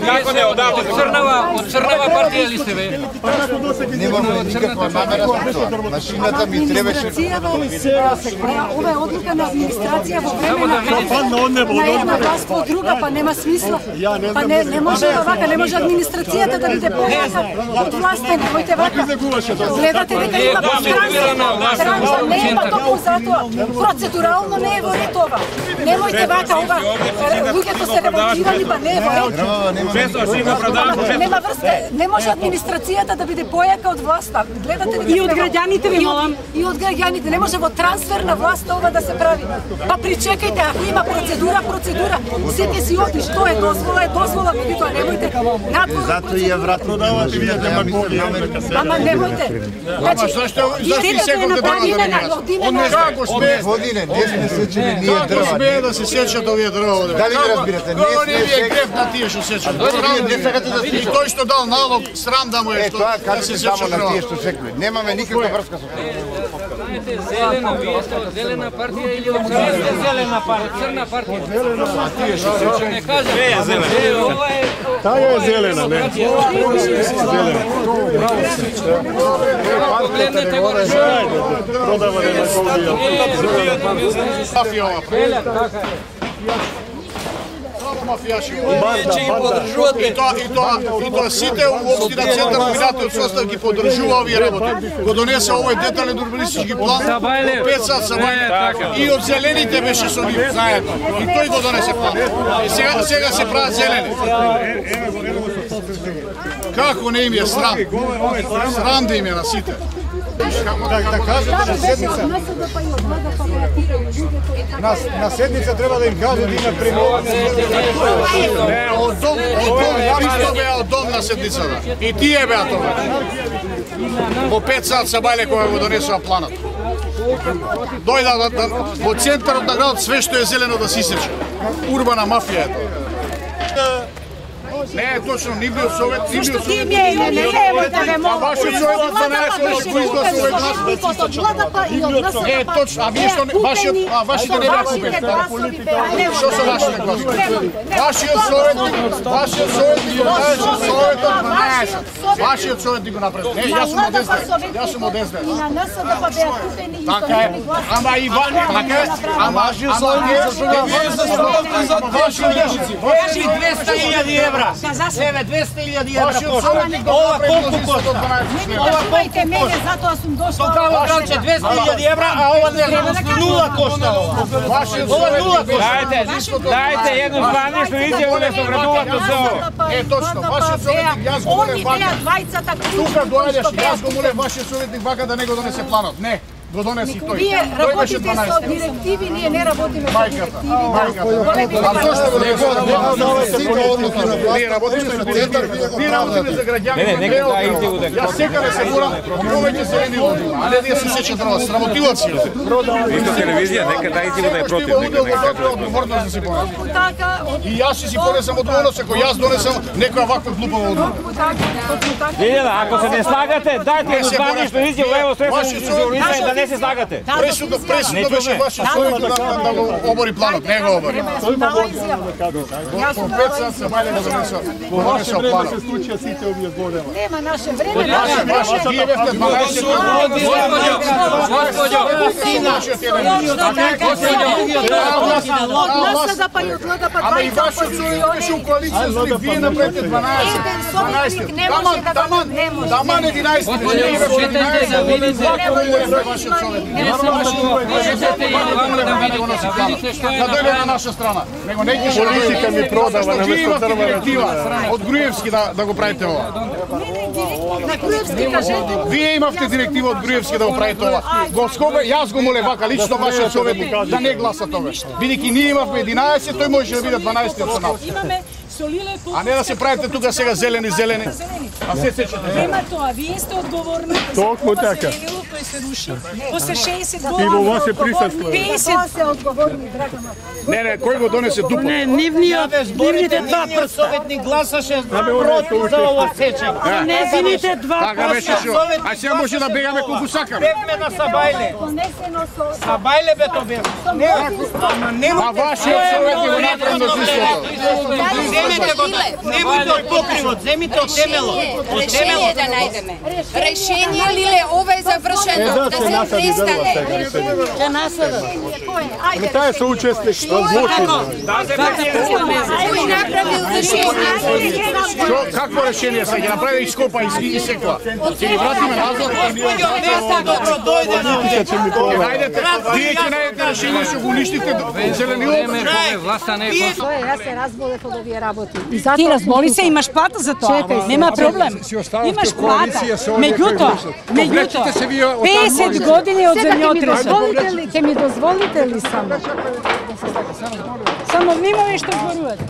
Како не одавде? Од Црнава партија ли сте бе? Немаме никаква намера за тоа. Машината ми требаше. Ова е одлука на администрација во време на една власт по друга, па нема смисла. Па не може вака, не може администрацијата да биде појака од власта, немојте вака. Гледате дека има транза, не е па толку затоа. Процедурално не е во ред ова. Немојте вака, ова луѓето се револтирани, па не е во ред. Нема врска, не може администрацијата да биде појака од власта. Гледате дека и од граѓаните ви молам. И од граѓаните, не може во трансфер на власта ова да се прави. Па причекајте, ако има процедура, сите си оди, што е дозвола, меѓутоа немојте надвор. Зато и ја вратно давате вие демагогија. Ама немојте. Значи, зашто и секој да Не како сме године, не сме сечени ние дрва. Како сме да се сечат овие дрва? Дали ме разбирате? Не е греф на тие што сечат. И тој што дал налог, срам да му е што да се сечат само на тие што секој. Немаме никаква врска со тоа. Зелена, вие сте од зелена партија или од зелена партија? Црна партија. А тие што сечат Не кажа. Не е зелена. Таа е зелена, не. Зелена. Погледнете го Продава демагогија. мафија ова. Мафијаши. И тоа сите у општина Центар Минатиот состав ги поддржува овие работи. Го донесе овој детален урбанистички план во 5 сат Сабајле. И од зелените беше со нив заедно. И тој го донесе план. И сега се прават зелени. Како не им е срам? Срам да им е на сите. Да кажете на седница. На седница треба да им кажат има премоване. Не, од дом, исто беа од дом на седницата. И тие беа тоа. Во 5 сат Сабајле кога го донесува планот. Дојда во центарот на градот све што е зелено да се исече. Урбана мафија е тоа. Не е точно, ни бил совет, ни бил совет. Вашиот совет од 12 кој изгласува глас. Не, точно, а вие што вашите не беа купени. Што се вашите гласови? Вашиот советник го кажеше советот 12. Вашиот советник го направи. Не, јас сум од СДС. И на нас да па беа купени и Така е. Ама и така е. Ама вашиот советник Кажи 200.000 евра. Еве 200.000 евра кошта. Ова колку кошта? Ова колку мене, затоа сум дошла. Токаво гранче 200.000 евра, а ова нула кошта ова. Ова нула кошта. Дајте едно званишно изјаву да се обрадувате за ова. Е, точно, вашиот советник, јас го молев вака. Тука доаѓаш, јас го молев вашиот советник вака да не го донесе планот. Не, го донеси тој. Вие Тој беше работите со 12. директиви, ние не работиме со директиви. А зошто го ние работиме со директиви? Ние работиме за граѓани. Јас секаде се борам повеќе зелени луѓе, а не да се сечат дрва, срамотилаци. Висто телевизија, нека да идите да е против. Одговорност да се понесе. И јас си понесам одговорност, ако јас донесам некоја ваква глупава одговорност. Лилјана, ако се не слагате, дајте едно званишно изјаву, ево средство да не се слагате. Пресудно беше вашиот советник да го обори планот, не го обори. Јас сум 5 сат Сабајле да донесува планот. Се случија сите овие злодела. Нема наше време, Вие бевте 12 Ама и вашиот советник беше у коалиција со нив, вие направите 12. Таман 11. Да дојде на наша страна. Него не ќе Политика ми продава на место директива од Груевски да го правите ова. на Груевски кажете. Вие имавте директива од Груевски да го правите ова. Јас го молев вака лично вашиот советник да не гласа тогаш. Бидејќи ние имавме 11, тој можеше да биде 12 со нас. А не да се правите тука сега зелени. А се сечете. Нема тоа, вие сте одговорни. Токму така. Тој се руши. После 60 И години. во вас се присуствува. 50 се одговорни, Драгана. Не, кој го донесе дупо? Не, нивните два прста. Советник гласаше против за ова сечење. Нивните два Така беше прста. шо. А сега може да бегаме колку сакаме. Бегме на Сабајле. Донесено со Сабајле бе тоа бе. А вашиот советник го направи да се Земете го, немојте од покривот, земите од темелот. Решение да најдеме. Решение лиле, ова е завршено, да се престане. Ќе наследат. Ајде. Тај се учесник разлучено. Кој направил решение? Какво решение се ќе направи ископа и секоја? Ќе ги вратиме назад? Добро, дојде. Најдете, вие ќе најдете решение што го уништите зелениот. Јас се разболев од овие работи. Ти разболи се, имаш плата за тоа. Нема проблем. Имаш плата. Меѓутоа, 50 години од земјотресот. Ќе ми дозволите ли само? Само внимавај што зборувате.